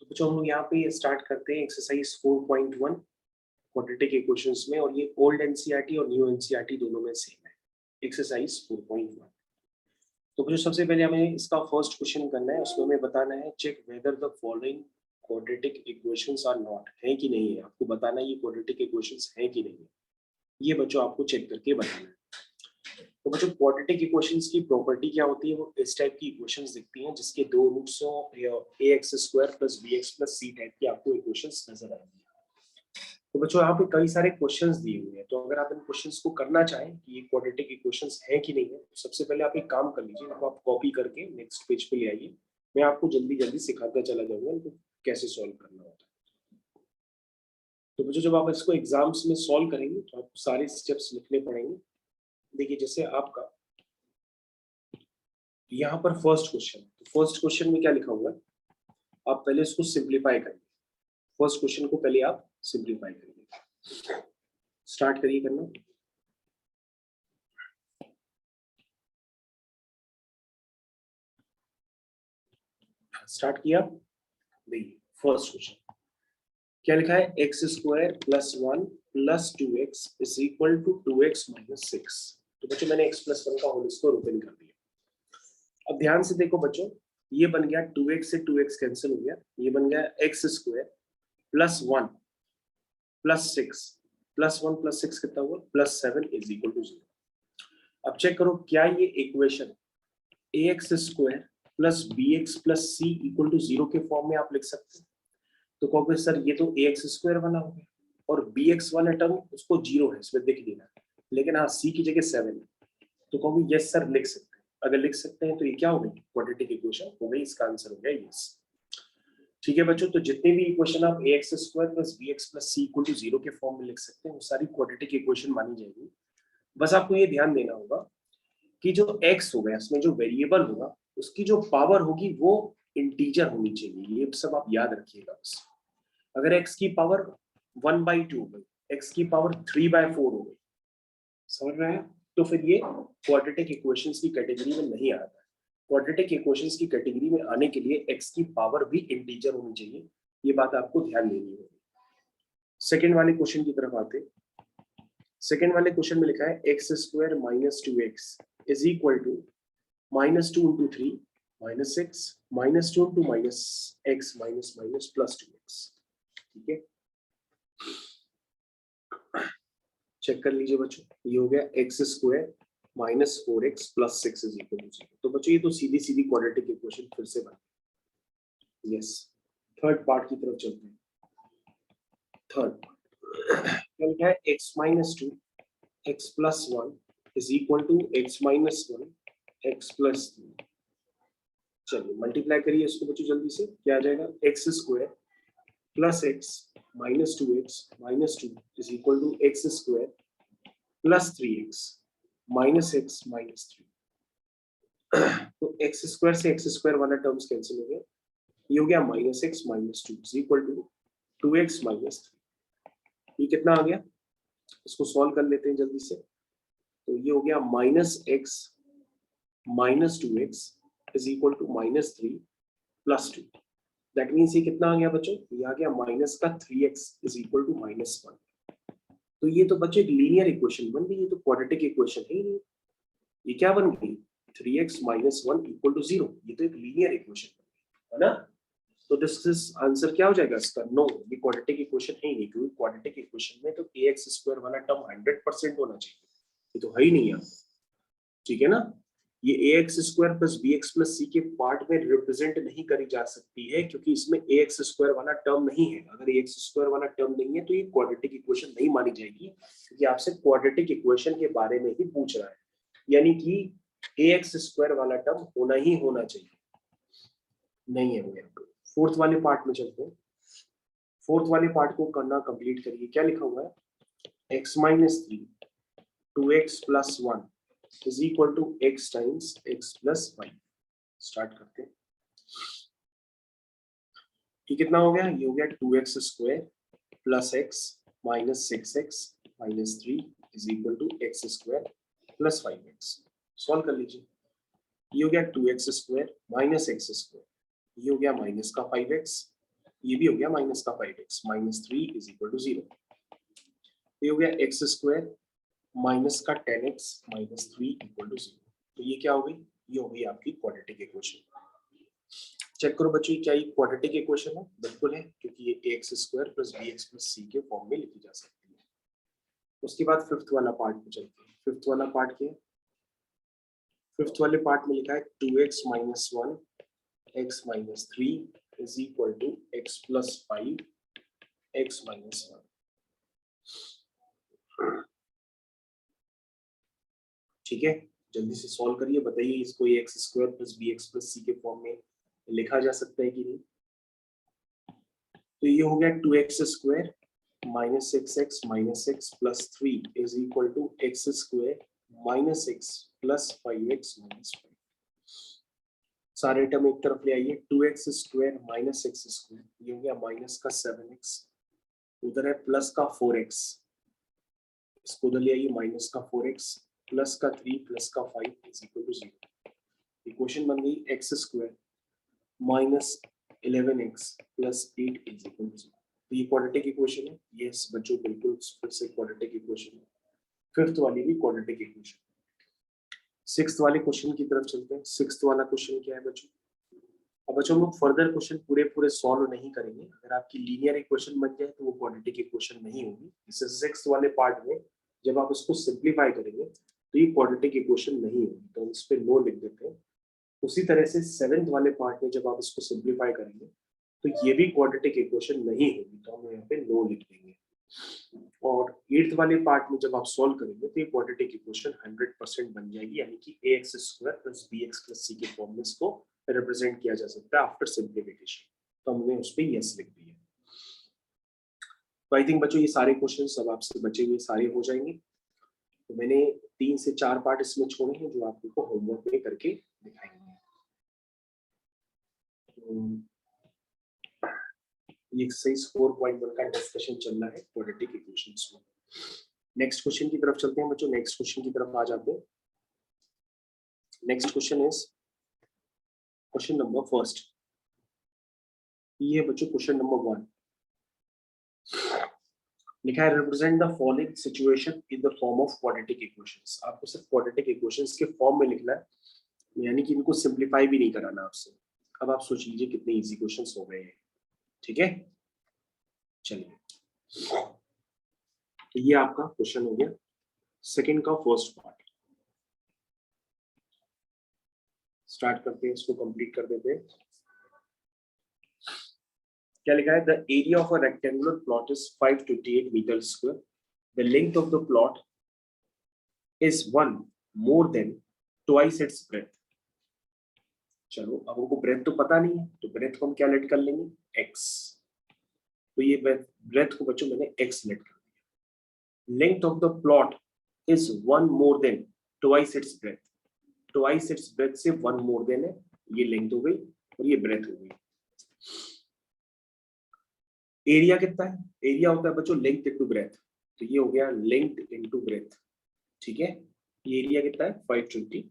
तो बच्चों हम लोग यहाँ पे स्टार्ट करते हैं एक्सरसाइज 4.1 क्वाड्रेटिक इक्वेशंस में, और ये ओल्ड एनसीईआरटी और न्यू एनसीईआरटी दोनों में सेम है। एक्सरसाइज 4.1। तो बच्चों सबसे पहले हमें इसका फर्स्ट क्वेश्चन करना है, उसमें हमें बताना है check whether the following quadratic equations are not, है कि नहीं है। आपको बताना है ये क्वाड्रेटिक इक्वेशंस है कि नहीं है, ये बच्चों आपको चेक करके बताना है। तो बच्चों क्वाड्रेटिक इक्वेशंस की प्रॉपर्टी क्या होती है, वो इस टाइप की इक्वेशंस दिखती हैं जिसके दो रूट्स हो, ax² + bx + c टाइप की आपको इक्वेशंस नजर आएंगी। तो बच्चों यहाँ पे कई सारे क्वेश्चंस दिए हुए हैं, तो अगर आप इन क्वेश्चंस को करना चाहें कि ये क्वाड्रेटिक इक्वेशंस हैं कि नहीं है, तो सबसे पहले आप एक काम कर लीजिए, आप कॉपी करके नेक्स्ट पेज पे ले आइए। मैं आपको जल्दी जल्दी सिखाता चला जाऊंगा इनको कैसे सॉल्व करना होता है। तो बच्चों जब आप इसको एग्जाम्स में सॉल्व करेंगे तो आपको सारे स्टेप्स लिखने पड़ेंगे। देखिए जैसे आपका यहाँ पर फर्स्ट क्वेश्चन, तो फर्स्ट क्वेश्चन में क्या लिखा हुआ है, आप पहले इसको सिंप्लीफाई करिए। फर्स्ट क्वेश्चन को पहले आप सिंप्लीफाई करिए, स्टार्ट करिए करना। स्टार्ट किया। देखिए फर्स्ट क्वेश्चन क्या लिखा है, x² + 1 + 2x = 2x - 6। तो बच्चों मैंने x + 1 का होल स्क्वायर ओपन कर दिया। अब ध्यान से देखो बच्चों, ये बन गया 2x से 2x कैंसिल हो गया, ये बन गया x² + 1 + 6 + 1 + 6 कितना हुआ, +7 = 0। अब चेक करो क्या ये इक्वेशन ax² + bx + c = 0 के फॉर्म में आप लिख सकते हैं। तो कहोगे सर ये तो ax² बना हो गया और bx वाला टर्म उसको 0 है, इसमें दिख नहीं रहा, लेकिन हाँ c की जगह 7 है, तो कहोगे यस सर लिख सकते हैं। अगर लिख सकते हैं तो ये क्या हो गई, क्वाड्रेटिक इक्वेशन हो गई, इसका आंसर हो गया यस। ठीक है बच्चों, तो जितने भी इक्वेशन आप ax² + bx + c = 0 के फॉर्म में लिख सकते हैं वो सारी क्वाड्रेटिक इक्वेशन मानी जाएगी। बस आपको ये ध्यान देना होगा कि जो x होगा इसमें जो वेरिएबल होगा उसकी जो पावर होगी वो इंटीजर होनी चाहिए, ये सब आप याद रखिएगा। बस अगर x की पावर 1/2 हो गई, x की पावर 3/4 हो गई, समझ रहे हैं, तो फिर ये क्वाड्रेटिक इक्वेशंस की कैटेगरी में नहीं आता है। क्वाड्रेटिक इक्वेशंस की कैटेगरी में आने के लिए x की पावर भी इंटीजर होनी चाहिए, ये बात आपको ध्यान देनी होगी। सेकेंड वाले क्वेश्चन की तरफ आते। सेकेंड वाले क्वेश्चन में लिखा है x² - 2x = -2 × 3 - 6 -2 × -x +2x। ठीक है, चेक कर लीजिए बच्चों, ये हो गया x² - 4x + 6 = 0। तो बच्चों ये तो सीधी सीधी क्वाड्रेटिक इक्वेशन फिर से बन। यस, थर्ड पार्ट की तरफ चलते हैं। थर्ड क्या लिखा है, x - 2 x + 1 = x - 1 x + 3। चलिए मल्टीप्लाई करिए इसको बच्चों जल्दी से, क्या आ जाएगा, x² + x - 2x - 2 = x² + 3x - x - 3। तो x² से x² वाला टर्म्स कैंसिल हो गया, ये हो गया -x - 2 = 2x - 3। ये कितना आ गया, इसको सॉल्व कर लेते हैं जल्दी से। तो ये हो गया -x - 2x = -3 + 2। दैट मीन्स ये कितना आ गया बच्चों, ये आ गया -3x = -1। तो ये तो बच्चों एक लीनियर इक्वेशन बन गई, ये तो क्वाड्रेटिक इक्वेशन है ही नहीं। ये क्या बन गई, 3x - 1 = 0। ये तो एक लीनियर इक्वेशन है ना। तो दिस इज आंसर क्या हो जाएगा इसका, नो, ये क्वाड्रेटिक इक्वेशन है ही नहीं, क्योंकि क्वाड्रेटिक इक्वेशन में तो ax² वाला टर्म 100% होना चाहिए, ये तो है ही नहीं है। ठीक है ना, ये ax² + bx + c के पार्ट में रिप्रेजेंट नहीं करी जा सकती है, क्योंकि इसमें ax² वाला टर्म नहीं है। अगर ax² वाला टर्म नहीं है तो ये क्वाड्रेटिक इक्वेशन नहीं मानी जाएगी, क्योंकि आपसे क्वाड्रेटिक इक्वेशन के बारे में ही पूछ रहा है, यानी कि ax² वाला टर्म होना ही होना चाहिए, नहीं है वो। फोर्थ वाले पार्ट में चलते हैं। फोर्थ वाले पार्ट को करना कंप्लीट करिए। क्या लिखा हुआ है, x - 3 2x + 1 = x × x + 5। Start करते हैं। ये कितना हो गया, ये हो गया 2x² + x - 6x - 3 = x² + 5x। Solve कर लीजिए। ये हो गया 2x² - x², ये हो गया -5x ये भी हो गया माइनस का 5x minus 3 is equal to 0। ये हो गया एक्स स्क्वायर माइनस का 10x माइनस 3 इक्वल टू 0। तो ये क्या हो गई, ये हो गई आपकी क्वाड्रेटिक इक्वेशन। चेक करो बच्चों क्या ये क्वाड्रेटिक इक्वेशन है, बिल्कुल है, क्योंकि ये X square plus B X plus C के फॉर्म में लिखी जा सकती है। उसके बाद फिफ्थ वाला पार्ट में चलते हैं। फिफ्थ वाला पार्ट क्या है, फिफ्थ वाले पार्ट में लिखा है 2x minus 1 x minus 3 is equal to x plus 5 x minus 1। ठीक है, जल्दी से सॉल्व करिए, बताइए इसको ये X square plus B X plus C के फॉर्म में लिखा जा सकता है कि नहीं। तो ये हो गया 2x square minus x minus x plus 3 is equal to x square minus x plus 5x minus 5। सारे टर्म एक तरफ ले आइए, 2x square minus x square, ये हो गया माइनस का 7x, उधर है प्लस का 4x, इसको उधर ले आइए माइनस का 4x प्लस का 3 प्लस का 5 इज इक्वल टू 0। इक्वेशन बन गई x square minus 11x plus 8 is equal to 0। तो ये क्वाड्रेटिक इक्वेशन है। यस बच्चों बिल्कुल फिर से क्वाड्रेटिक इक्वेशन है। फिफ्थ वाली भी क्वाड्रेटिक इक्वेशन। सिक्स्थ वाले क्वेश्चन की तरफ चलते हैं। सिक्स्थ वाला क्वेश्चन क्या है बच्चों, अब बच्चों हम लोग फर्दर क्वेश्चन पूरे पूरे सॉल्व नहीं करेंगे। अगर आपकी लीनियर इक्वेशन बन जाए तो वो क्वाड्रेटिक इक्वेशन नहीं होगी। इससे सिक्स्थ वाले पार्ट में जब आप इसको सिंप्लीफाई करेंगे तो ये क्वाड्रेटिक इक्वेशन नहीं होगी, तो हम इस पे नो लिख देते हैं। उसी तरह से सेवेंथ वाले पार्ट में जब आप इसको सिंप्लीफाई करेंगे तो ये भी क्वाड्रेटिक इक्वेशन नहीं होगी, तो हम यहाँ पे नो लिख देंगे। और एट्थ वाले पार्ट में जब आप सॉल्व करेंगे तो ये क्वाड्रेटिक इक्वेशन 100% बन जाएगी, यानी कि ax square plus bx plus c के फॉर्म में इसको रिप्रेजेंट किया जा सकता है आफ्टर सिंप्लीफिकेशन। तो हमने उस पे यस लिख दिया। तो आई थिंक बच्चों ये सारे क्वेश्चन सब आपसे बचे हुए सारे हो जाएंगे। तो मैंने 3 से 4 पार्ट इसमें छोड़े हैं जो आप लोग को होमवर्क में करके दिखाएंगे। ये एक्सरसाइज 4.1 का डिस्कशन चल रहा है क्वाड्रेटिक इक्वेशंस में। नेक्स्ट क्वेश्चन की तरफ चलते हैं बच्चों। नेक्स्ट क्वेश्चन की तरफ आ जाते हैं। Next question is question number first. ये है बच्चों क्वेश्चन नंबर 1। लिखा है represent the following situation in the form of quadratic equations. आपको सिर्फ क्वाड्रेटिक इक्वेशंस के फॉर्म में लिखना है, यानी कि इनको सिंप्लीफाई भी नहीं कराना आपसे। अब आप सोच लीजिए कितने इजी क्वेश्चंस हो गए हैं। ठीक है, चलिए तो ये आपका क्वेश्चन हो गया सेकंड का फर्स्ट पार्ट। स्टार्ट करते हैं, इसको कंप्लीट कर देते हैं। क्या लिखा है, the area of a rectangular plot is 528 metre square, the length of the plot is 1 more than twice its breadth. चलो अब हमको ब्रेथ तो पता नहीं है, तो ब्रेथ को हम क्या लेट कर लेंगे x। तो ये ब्रेथ को बच्चों मैंने x लेट कर दिया। Length of the plot is 1 more than twice its breath. Twice its breath से 1 मोर देन है, ये लेंथ हो गई और ये ब्रेथ हो गई। एरिया कितना है, एरिया होता है बच्चों लेंथ इनटू ब्रेथ, तो ये हो गया लेंथ इनटू ब्रेथ। ठीक है, ये एरिया कितना है 528।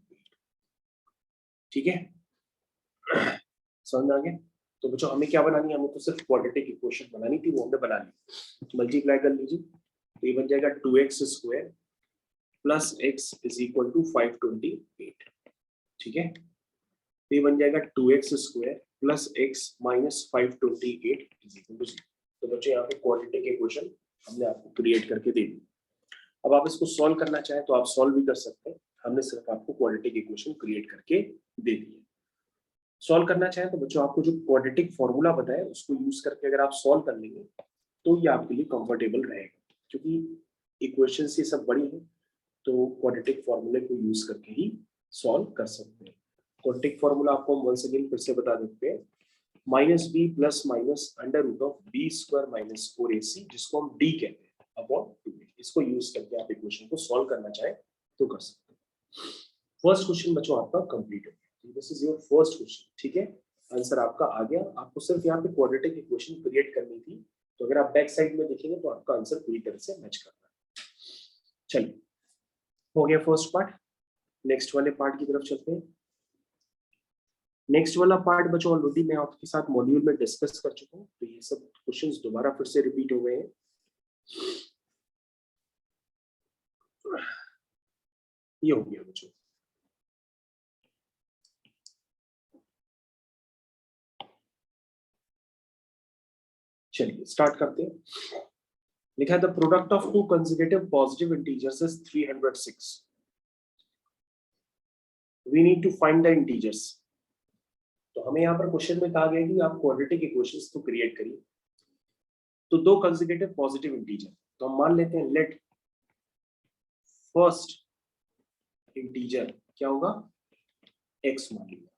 ठीक है, समझ में आ गया। तो बच्चों हमें क्या बनानी है, हमें तो सिर्फ क्वाड्रेटिक इक्वेशन बनानी थी, वो हमने बना ली। मल्टीप्लाई कर लीजिए, तो ये बन जाएगा 2x square plus x is equal to 528। ठीक है, तो ये बन जाएगा 2x square plus x minus 528 is equal to 0। तो बच्चों यहाँ पे क्वाड्रेटिक इक्वेशन हमने आपको क्रिएट करके दे दी। अब आप इसको सॉल्व करना चाहें तो आप सॉल्व भी कर सकते हैं, हमने सिर्फ आपको क्वाड्रेटिक इक्वेशन क्रिएट करके दे दी है। सॉल्व करना चाहें तो बच्चों आपको जो क्वाड्रेटिक फॉर्मूला बताया उसको यूज करके अगर आप सॉल्व कर लेंगे तो ये आपके लिए कंफर्टेबल रहेगा, क्योंकि इक्वेशन ये सब बड़ी है तो क्वाड्रेटिक फॉर्मूले को यूज करके ही सॉल्व कर सकते हैं। क्वाड्रेटिक फॉर्मूला आपको हम वंस अगेन फिर से बता देते हैं, minus B plus minus under root of B square minus 4ac, जिसको हम डी कहते हैं, अपॉन 2a। इसको यूज करके आप इक्वेशन को सॉल्व करना चाहे तो कर सकते हैं। फर्स्ट क्वेश्चन बच्चों आपका कंप्लीट हो गया। This is your first question. ठीक है, आंसर आपका आ गया। आपको सिर्फ यहाँ पे क्वाड्रेटिक इक्वेशन क्रिएट करनी थी, तो अगर आप बैक साइड में देखेंगे तो आपका आंसर पूरी तरह से मैच करता है। चलिए, हो गया फर्स्ट पार्ट। नेक्स्ट वाले पार्ट की तरफ चलते हैं। नेक्स्ट वाला पार्ट बच्चों ऑलरेडी मैं आपके साथ मॉड्यूल में डिस्कस कर चुका हूँ, तो ये सब क्वेश्चंस दोबारा फिर से रिपीट हो गए हैं। ये हो गया बच्चों। चलिए स्टार्ट करते हैं। लिखा है the product of two consecutive positive integers is 306। We need to find the integers. तो हमें यहाँ पर क्वेश्चन में कहा गया कि आप क्वाड्रेटिक इक्वेशंस तो क्रिएट करिए। तो दो कंसेक्यूटिव पॉजिटिव इंटीजर, तो हम मान लेते हैं लेट फर्स्ट इंटीजर क्या होगा, x मान लिया।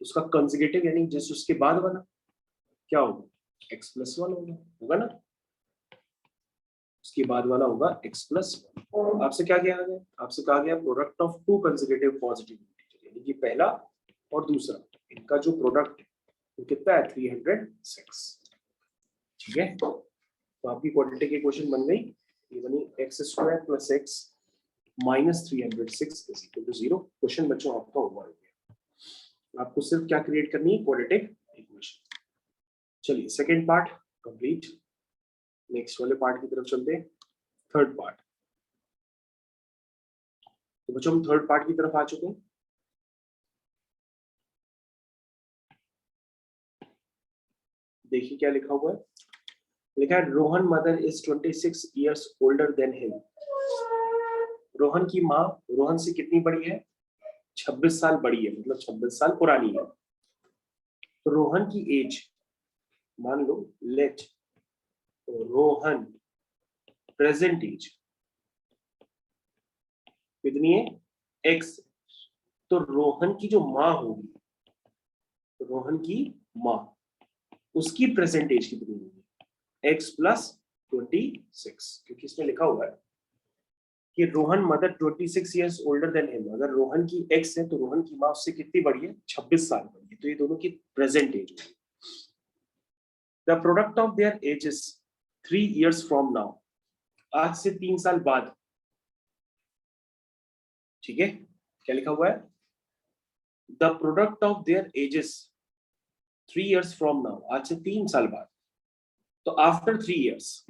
उसका कंसेक्यूटिव यानी जस्ट उसके बाद वाला क्या होगा, x+1 होगा ना। उसके बाद वाला होगा x+1। आपसे क्या कहा गया, आपसे कहा गया product of two consecutive positive integer, यानी कि पहला और दूसरा इनका जो प्रोडक्ट है वो कितना है, 306। ठीक है, तो आपकी क्वाड्रेटिक इक्वेशन बन गई, ये बनी x² + x - 306 = 0। क्वेश्चन बच्चों आपका ओवर हो गया। आपको सिर्फ क्या क्रिएट करनी है, क्वाड्रेटिक इक्वेशन। चलिए सेकेंड पार्ट कंप्लीट। नेक्स्ट वाले पार्ट की तरफ चलते हैं, थर्ड पार्ट। तो बच्चों हम थर्ड पार्ट की तरफ आ चुके हैं। देखिए क्या लिखा हुआ है, लिखा है Rohan mother is 26 years older than him। Rohan की माँ रोहन से कितनी बड़ी है, 26 साल बड़ी है, मतलब 26 साल पुरानी है। तो रोहन की एज मान लो, लेट रोहन प्रेजेंट एज कितनी है, x। तो रोहन की जो माँ होगी, रोहन की माँ, उसकी प्रेजेंट एज कितनी होगी, x+26। क्योंकि इसमें लिखा हुआ है कि Rohan mother 26 years older than him। अगर रोहन की x है तो रोहन की माँ उससे कितनी बड़ी है, 26 साल बड़ी है। तो ये दोनों की प्रेजेंट एज होगी। The product of their edges 3 years from now, आज से 3 साल बाद। ठीक है, क्या लिखा हुआ है, the product of their edges 3 years from now, आज से 3 साल बाद। तो after 3 years,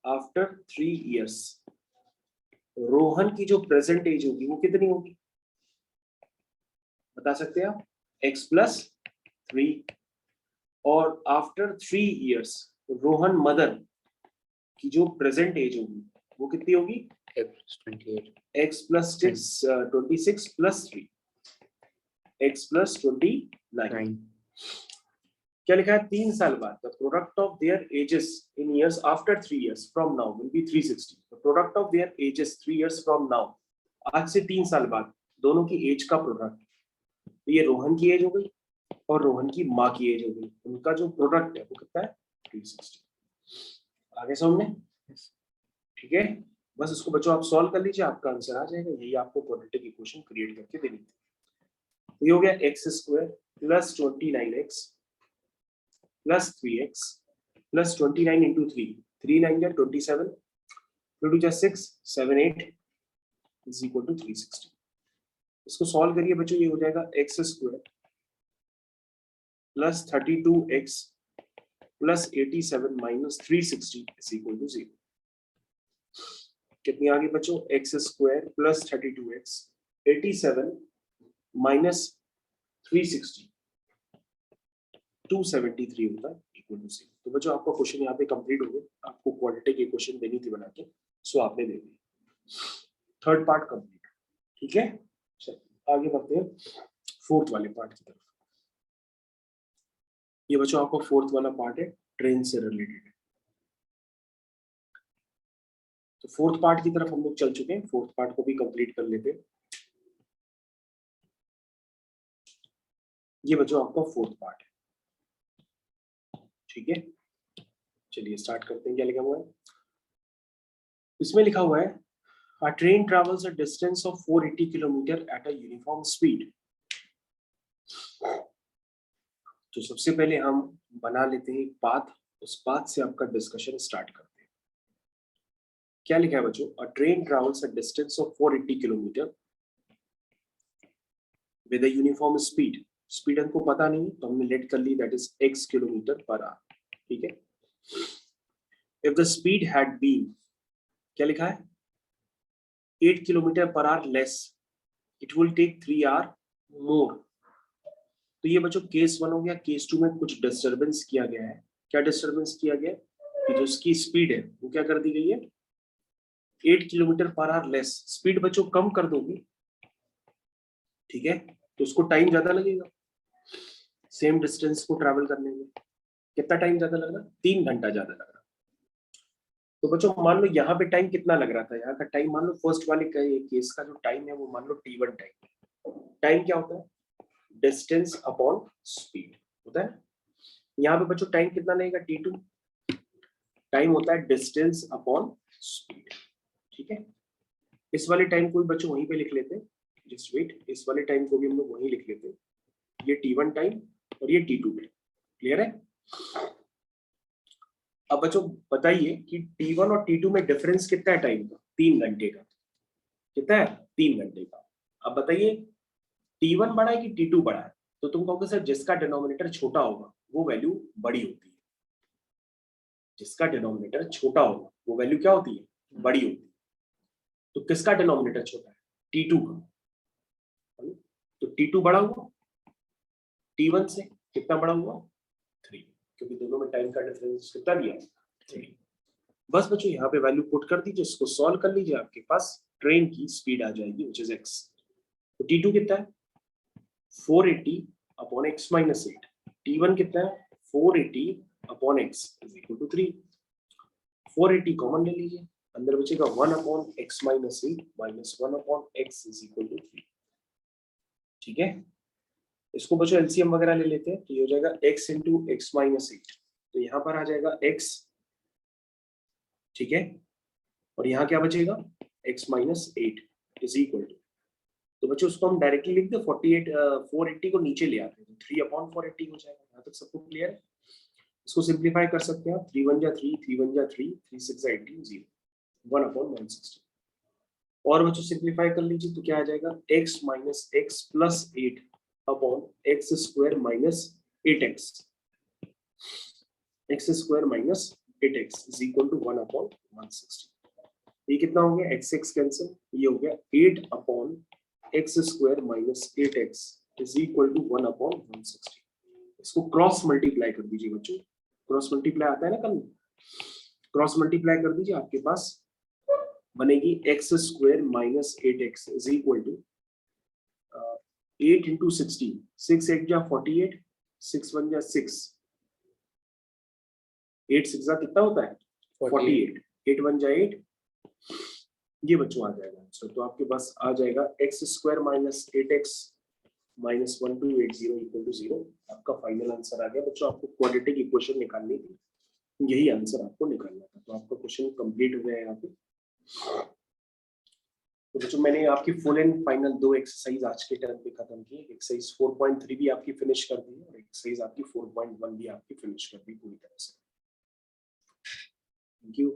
after 3 years Rohan की जो प्रेजेंट एज होगी वो कितनी होगी, बता सकते हैं आप, x+3। और आफ्टर 3 years रोहन मदर की जो प्रेजेंट एज होगी वो कितनी होगी, x+26 + 3, x+29। क्या लिखा है, 3 साल बाद। The product of their edges in years after 3 years from now will be 360। The product of their edges 3 years from now, आज से 3 साल बाद दोनों की एज का प्रोडक्ट। तो ये रोहन की एज हो गई और रोहन की माँ की एज हो गई, उनका जो प्रोडक्ट है वो कितना है, 360। आगे समझ में, ठीक है। बस इसको बच्चों आप सॉल्व कर लीजिए, आपका आंसर आ जाएगा। यही आपको क्वाड्रेटिक इक्वेशन क्रिएट करके देनी थी। तो ये हो गया x² + 29x + 3x + 29 × 3, 3 9 जा 27, 2 2 6 7 8 = 360। इसको सॉल्व करिए बच्चों, ये हो जाएगा x² + 32x + 87 - 360 = 0। कितनी आ गई बच्चों, x² + 32x 87 - 360 273 होता है = 0। तो बच्चों आपका क्वेश्चन यहाँ पे कंप्लीट हो गया। आपको क्वाड्रेटिक इक्वेशन देनी थी बना के, सो आपने दे दी। थर्ड पार्ट कंप्लीट, ठीक है। चलिए आगे बढ़ते हैं फोर्थ वाले पार्ट की तरफ। ये बच्चों आपका फोर्थ वाला पार्ट है, ट्रेन से रिलेटेड। तो फोर्थ पार्ट की तरफ हम लोग चल चुके हैं, फोर्थ पार्ट को भी कंप्लीट कर लेते हैं। ये बच्चों आपका फोर्थ पार्ट है, ठीक है। चलिए स्टार्ट करते हैं, क्या लिखा हुआ है इसमें। लिखा हुआ है a train travels a distance of 480 kilometer at a uniform speed। तो सबसे पहले हम बना लेते हैं एक पाथ, उस पाथ से आपका डिस्कशन स्टार्ट करते हैं। क्या लिखा है बच्चों, a train travels a distance of 480 kilometer with a uniform speed। Speed हमको पता नहीं तो हमने लेट कर ली that is x kilometre per hour, ठीक है। If the speed had been, क्या लिखा है, 8 kilometre per hour less, it will take 3 hour more. तो ये बच्चों केस 1 हो गया। केस 2 में कुछ डिस्टरबेंस किया गया है। क्या डिस्टरबेंस किया गया कि जो उसकी स्पीड है वो क्या कर दी गई है, 8 kilometre per hour less. Speed बच्चों कम कर दोगे, ठीक है, तो उसको टाइम ज्यादा लगेगा सेम डिस्टेंस को ट्रैवल करने में। कितना टाइम ज्यादा लग रहा, 3 घंटा ज्यादा लग रहा। तो बच्चों मान लो यहाँ पे टाइम कितना लग रहा था, यहाँ का टाइम मान लो फर्स्ट वाले का केस का जो टाइम है वो मान लो t1 टाइम। टाइम क्या होता है, डिस्टेंस अपॉन स्पीड होता है। यहाँ पे बच्चों टाइम कितना लगेगा, t2 टाइम होता है डिस्टेंस अपॉन स्पीड, ठीक है। इस वाले टाइम को भी बच्चों वहीं पे लिख लेते हैं, जस्ट वेट, इस वाले टाइम को भी हम लोग वहीं लिख लेते हैं। ये t1 टाइम और ये t2 टाइम, क्लियर है। अब बच्चों बताइए कि t1 और t2 में डिफरेंस कितना है टाइम का, 3 घंटे का। कितना है, 3 घंटे का। अब बताइए t1 बड़ा है कि t2 बड़ा है, तो तुम कहोगे सर जिसका डिनोमिनेटर छोटा होगा वो वैल्यू बड़ी होती है। जिसका डिनोमिनेटर छोटा होगा वो वैल्यू क्या होती है, बड़ी होती है। तो किसका डिनोमिनेटर छोटा है, t2 का। तो t2 बड़ा हुआ t1 से, कितना बड़ा हुआ, 3, क्योंकि दोनों में टाइम का डिफरेंस कितना दिया, 3। बस बच्चों यहाँ पे वैल्यू पुट कर दीजिए, इसको सॉल्व कर लीजिए, आपके पास ट्रेन की स्पीड आ जाएगी व्हिच इज x। तो t2 कितना है, 480 अपॉन x माइनस 8। t1 कितना है, 480 upon x is equal to 3। 480 common ले लीजिए, अंदर बचेगा 1 upon x minus 8 minus 1 upon x is equal to 3, ठीक है। इसको बच्चों एलसीएम वगैरह ले लेते हैं, तो ये हो जाएगा x इंटू एक्स माइनस 8। तो यहाँ पर आ जाएगा x, ठीक है, और यहाँ क्या बचेगा, x minus 8 is equal to, तो बच्चों उसको हम डायरेक्टली लिख दे 48 480 को नीचे ले आते हैं, 3 अपॉन 480 हो जाएगा। यहाँ तक सबको क्लियर है। इसको सिंप्लीफाई कर सकते हैं आप, 3 1 जा 3, 3 1 जा 3, 3 6 जा 18, 0, 1 अपॉन 160। और बच्चों सिंप्लीफाई कर लीजिए तो क्या आ जाएगा, x minus x plus 8 upon x square minus 8x, x square minus 8x is equal to 1 upon 160। ये कितना हो गया, x x कैंसिल, ये हो गया 8 upon x square minus 8x is equal to 1 upon 160। इसको क्रॉस मल्टीप्लाई कर दीजिए बच्चों, क्रॉस मल्टीप्लाई आता है ना कल, क्रॉस मल्टीप्लाई कर दीजिए, आपके पास बनेगी x square minus 8x is equal to 8 into 16, 6 8 जा 48, 6 1 जा 6, 8 6 जा कितना होता है 48, 8 1 जा 8, ये बच्चों आ जाएगा आंसर। तो आपके पास आ जाएगा x square minus 8x minus 1280 equal to 0। आपका फाइनल आंसर आ गया बच्चों। आपको क्वाड्रेटिक इक्वेशन निकालनी थी, यही आंसर आपको निकालना था। तो आपका क्वेश्चन कंप्लीट हो गया यहाँ पे। तो बच्चों मैंने आपकी फुल एंड फाइनल 2 एक्सरसाइज आज के टर्म पे खत्म की। एक्सरसाइज 4.3 भी आपकी फिनिश कर दी और एक्सरसाइज आपकी 4.1 भी आपकी फिनिश कर दी पूरी तरह से। Thank you.